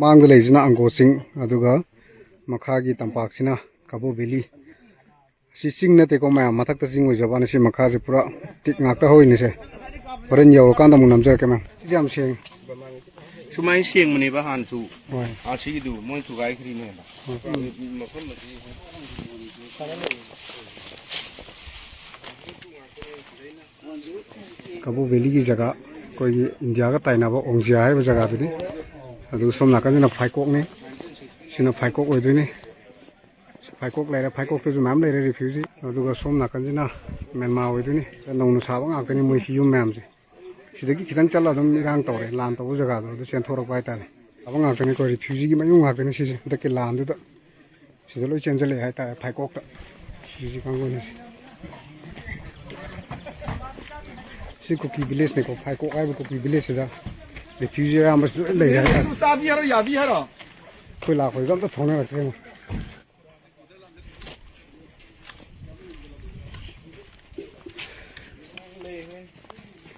ꯃꯥꯡꯗ ꯂꯩꯁꯤꯅ ꯑꯪꯒꯣ ꯆꯤꯡ ꯑꯗꯨꯒ ꯃꯈꯥꯒꯤ ꯇꯝꯄꯥꯛꯁꯤꯅ ꯀꯕꯣ ꯚꯦꯂꯤ ꯑꯁꯤ ꯆꯤꯡ ꯅꯠꯇꯦꯀꯣ ꯃꯌꯥꯝ ꯃꯊꯛꯇ ꯆꯤꯡ ꯑꯣꯏꯖꯕꯅꯤ ꯁꯤ ꯃꯈꯥꯁꯦ ꯄꯨꯔꯥ ꯇꯤꯛ ꯉꯥꯛꯇ ꯍꯧꯔꯤꯅꯤꯁꯦ ꯍꯣꯔꯦꯟ ꯌꯧꯔꯀꯥꯟꯗ ꯑꯃꯨꯛ ꯅꯝꯖꯔꯛꯀꯦ ꯃꯌꯥꯝ ꯁꯤꯗꯤ ꯌꯥꯝ ꯁꯦꯡꯉꯤ ꯁꯨꯃꯥꯏꯅ ꯁꯦꯡꯕꯅꯦꯕ ꯍꯥꯟꯅꯁꯨ ꯍꯣꯏ ꯑꯁꯤꯒꯤꯗꯨ ꯃꯣꯏ ꯊꯨꯒꯥꯏꯈ꯭ꯔꯤꯅꯦꯕ ꯃꯐꯝ ꯀꯕꯣ ꯚꯦꯂꯤꯒꯤ ꯖꯒꯥ ꯑꯩꯈꯣꯏꯒꯤ ꯏꯟꯗꯤꯌꯥꯒ ꯇꯥꯏꯅꯕ ꯑꯣꯡꯖꯤꯌꯥ ꯍꯥꯏꯕ ꯖꯒꯥꯗꯨꯅꯤ ꯑꯗꯨꯒ ꯁꯣꯝ ꯅꯥꯀꯟꯁꯤꯅ ꯐꯥꯏꯀꯣꯛꯅꯤ ꯁꯤꯅ ꯐꯥꯏꯀꯣꯛ ꯑꯣꯏꯗꯣꯏꯅꯤ ꯐꯥꯏꯀꯣꯛ ꯂꯩꯔꯦ ꯐꯥꯏꯀꯣꯛꯇꯁꯨ ꯃꯌꯥꯝ ꯂꯩꯔꯦ ꯔꯤꯐ꯭ꯌꯨꯖꯤ ꯑꯗꯨꯒ ꯁꯣꯝ ꯅꯥꯀꯟꯁꯤꯅ ꯃꯦꯟꯃꯥꯔ ꯑꯣꯏꯗꯣꯏꯅꯤ ꯅꯧꯅ ꯁꯥꯕ ꯉꯥꯛꯇꯅꯤ ꯃꯣꯏ ꯁꯤ ꯌꯨꯝ ꯃꯌꯥꯝꯁꯦ ꯁꯤꯗꯒꯤ ꯈꯤꯇꯪ ꯆꯠꯂ ꯑꯗꯨꯝ ꯏꯔꯥꯡ ꯇꯧꯔꯦ ꯂꯥꯟ ꯇꯧꯕ ꯖꯒꯥꯗꯣ ꯑꯗꯨ ꯆꯦꯟꯊꯣꯔꯛꯄ ꯍꯥꯏꯇꯥꯔꯦ ꯁꯥꯕ ꯉꯥꯛꯇꯅꯤ ꯑꯩꯈꯣꯏ ꯔꯤꯐ꯭ꯌꯨꯖꯤꯒꯤ ꯃꯌꯨꯝ ꯉꯥꯛꯇꯅꯤ ꯁꯤꯁꯦ ꯍꯟꯗꯛꯀꯤ ꯂꯥꯟꯗꯨꯗ ꯁꯤꯗ ꯂꯣꯏ ꯆꯦꯟꯁꯤꯜꯂꯛꯑꯦ ꯍꯥꯏꯇꯥꯔꯦ ꯐꯥꯏꯀꯣꯛꯇ ꯔꯤꯐ꯭ꯌꯨꯖꯤ ꯀꯥꯡꯕꯨꯅꯤ ꯁꯤ ꯀꯨꯀꯤ ꯚꯤꯂꯦꯖꯅꯤꯀꯣ ꯐꯥꯏꯀꯣꯛ ꯍꯥꯏꯕ ꯀꯨꯀꯤ ꯚꯤꯂꯦꯖꯁꯤꯗ ꯔꯤꯐ꯭ꯌꯨꯖꯤ ꯑꯌꯥꯝꯕꯁꯨ ꯂꯣꯏ ꯂꯩꯔꯦ ꯍꯥꯏꯇꯥꯔꯦ ꯑꯩꯈꯣꯏ ꯂꯥꯛꯄꯗ ꯑꯝꯇ ꯊꯣꯡꯅꯔꯛꯇ꯭ꯔꯦ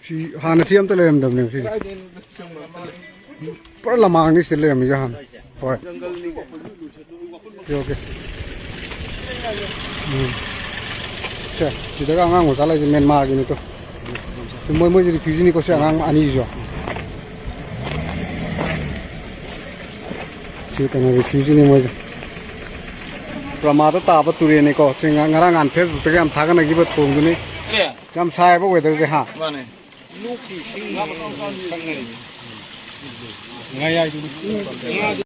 ꯁꯤ ꯍꯥꯟꯅ ꯁꯤ ꯑꯝꯇ ꯂꯩꯔꯝꯗꯕꯅꯦꯕ ꯁꯤꯁꯦ ꯄꯨꯔꯥ ꯂꯃꯥꯡꯅꯤ ꯁꯤꯗ ꯂꯩꯔꯝꯃꯤꯁꯦ ꯍꯥꯟꯅ ꯍꯣꯏ ꯑꯣꯀꯦ ꯁꯦ ꯁꯤꯗꯒ ꯑꯉꯥꯡ ꯃꯆꯥ ꯂꯩꯁꯦ ꯃꯦꯟꯃꯥꯔꯒꯤꯅꯤꯀꯣ ꯃꯣꯏꯁꯦ ꯔꯤꯐ꯭ꯌꯨꯖꯤꯅꯤꯀꯣ ꯁꯤ ꯑꯉꯥꯡ ꯑꯅꯤꯁꯤꯁꯨ ꯁꯤ ꯀꯩꯅꯣ ꯔꯤꯐ꯭ꯌꯨꯖꯤꯅꯤ ꯃꯣꯏꯁꯦ ꯄ꯭ꯔꯃꯥꯗ ꯇꯥꯕ ꯇꯨꯔꯦꯟꯅꯤꯀꯣ ꯁꯤ ꯉꯔꯥꯡ ꯅꯍꯥꯟ ꯐꯦꯁꯕꯨꯛꯇꯒ ꯌꯥꯝ ꯊꯥꯒꯠꯅꯈꯤꯕ ꯊꯣꯡꯗꯨꯅꯤ ꯌꯥꯝ ꯁꯥꯏꯕ ꯋꯦꯗꯔꯁꯦ ꯍꯥ ꯃꯥꯅꯦ ꯂꯣꯛꯀꯤ ꯏꯁꯤꯡ